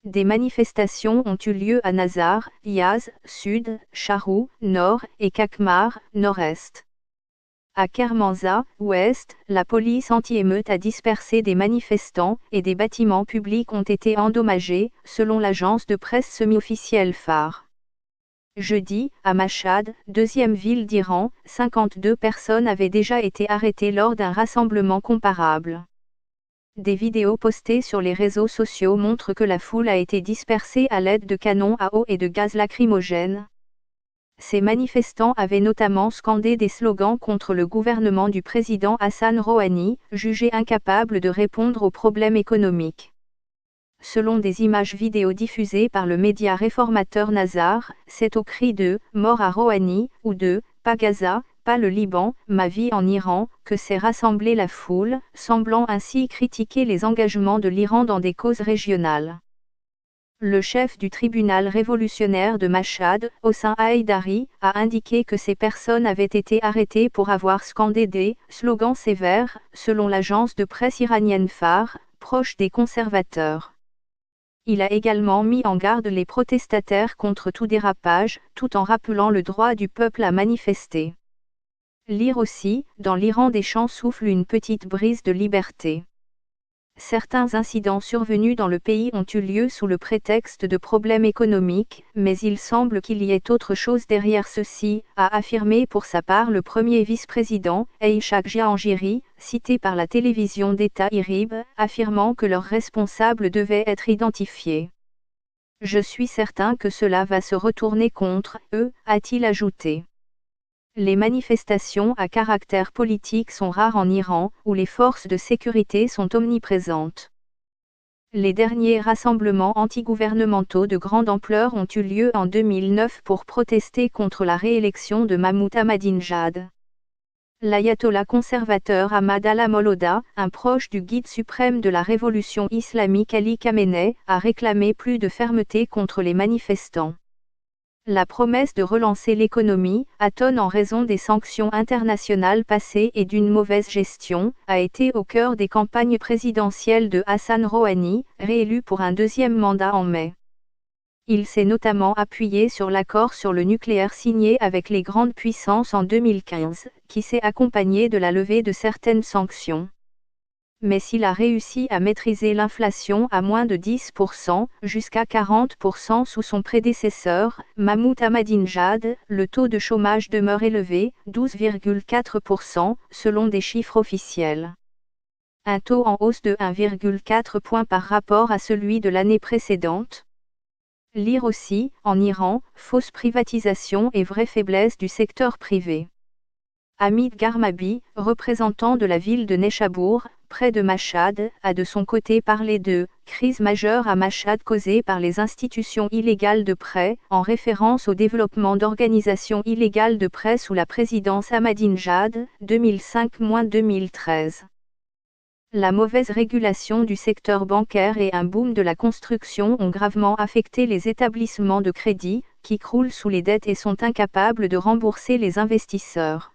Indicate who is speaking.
Speaker 1: des manifestations ont eu lieu à Nazar, Yazd, Sud, Charroux, Nord et Kakmar, Nord-Est. À Kermanshah, Ouest, la police anti-émeute a dispersé des manifestants et des bâtiments publics ont été endommagés, selon l'agence de presse semi-officielle Phare. Jeudi, à Mashhad, deuxième ville d'Iran, 52 personnes avaient déjà été arrêtées lors d'un rassemblement comparable. Des vidéos postées sur les réseaux sociaux montrent que la foule a été dispersée à l'aide de canons à eau et de gaz lacrymogène. Ces manifestants avaient notamment scandé des slogans contre le gouvernement du président Hassan Rouhani, jugé incapable de répondre aux problèmes économiques. Selon des images vidéo diffusées par le média réformateur Nazar, c'est au cri de « Mort à Rouhani » ou de « Pas Gaza, pas le Liban, ma vie en Iran » que s'est rassemblée la foule, semblant ainsi critiquer les engagements de l'Iran dans des causes régionales. Le chef du tribunal révolutionnaire de Mashhad, Hossein Haïdari, a indiqué que ces personnes avaient été arrêtées pour avoir scandé des slogans sévères, selon l'agence de presse iranienne Phare, proche des conservateurs. Il a également mis en garde les protestataires contre tout dérapage, tout en rappelant le droit du peuple à manifester. Lire aussi, dans l'Iran des champs souffle une petite brise de liberté. Certains incidents survenus dans le pays ont eu lieu sous le prétexte de problèmes économiques, mais il semble qu'il y ait autre chose derrière ceci, a affirmé pour sa part le premier vice-président, Ishaq Jahangiri, cité par la télévision d'État IRIB, affirmant que leurs responsables devaient être identifiés. « Je suis certain que cela va se retourner contre eux », a-t-il ajouté. Les manifestations à caractère politique sont rares en Iran, où les forces de sécurité sont omniprésentes. Les derniers rassemblements antigouvernementaux de grande ampleur ont eu lieu en 2009 pour protester contre la réélection de Mahmoud Ahmadinejad. L'ayatollah conservateur Ahmad Alaa-Moloda, un proche du guide suprême de la révolution islamique Ali Khamenei, a réclamé plus de fermeté contre les manifestants. La promesse de relancer l'économie, atone en raison des sanctions internationales passées et d'une mauvaise gestion, a été au cœur des campagnes présidentielles de Hassan Rouhani, réélu pour un deuxième mandat en mai. Il s'est notamment appuyé sur l'accord sur le nucléaire signé avec les grandes puissances en 2015, qui s'est accompagné de la levée de certaines sanctions. Mais s'il a réussi à maîtriser l'inflation à moins de 10%, jusqu'à 40% sous son prédécesseur, Mahmoud Ahmadinejad, le taux de chômage demeure élevé, 12,4%, selon des chiffres officiels. Un taux en hausse de 1,4 point par rapport à celui de l'année précédente. Lire aussi, en Iran, fausse privatisation et vraie faiblesse du secteur privé. Hamid Garmabi, représentant de la ville de Neyshabour, près de Mashhad, a de son côté parlé de « crise majeure à Mashhad causée par les institutions illégales de prêt », en référence au développement d'organisations illégales de prêt sous la présidence Ahmadinejad, 2005-2013. La mauvaise régulation du secteur bancaire et un boom de la construction ont gravement affecté les établissements de crédit, qui croulent sous les dettes et sont incapables de rembourser les investisseurs.